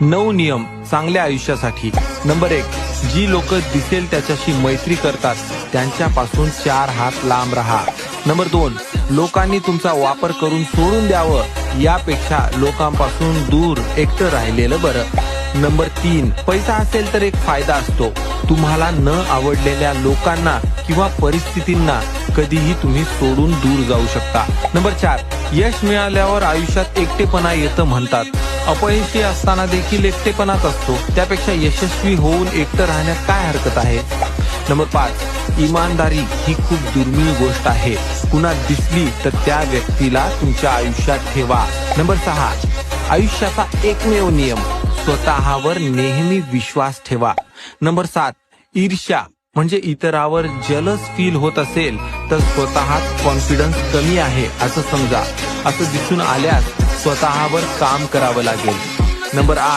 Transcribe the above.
9 नियम चांगल्या आयुष्यासाठी. नंबर 1, जी लोक दिसेल त्याच्याशी मैत्री करतात त्यांच्यापासून 4 हात लांब राहा. नंबर 2, लोकांनी तुमचा वापर करून सोडून द्यावं यापेक्षा लोकांपासून दूर एकटं राहिलेलं बरं. नंबर 3, पैसा असेल तर एक फायदा असतो. तुम्हाला न आवडलेल्या लोकांना किंवा परिस्थितींना कधीही तुम्ही सोडून दूर जाऊ शकता. नंबर 4, यश मिळाल्यावर आयुष्यात एकटेपणा येतं म्हणतात. अपयशी असताना देखील एकटेपणाच असतो. त्यापेक्षा यशस्वी होऊन एकटं राहण्यात काय हरकत आहे. नंबर 5, इमानदारी ही खूप दुर्मिळ गोष्ट आहे. कुणा दिसली तर त्या व्यक्तीला तुमच्या आयुष्यात ठेवा. नंबर 6, आयुष्याचा एकमेव नियम, स्वतःवर नेहमी विश्वास ठेवा. नंबर 7, ईर्ष्या म्हणजे इतरावर जलस फील होत असेल तर स्वतःत कॉन्फिडन्स कमी आहे असं समजा. असं दिसून आल्यास स्वतःवर काम करावं लागेल. नंबर 8,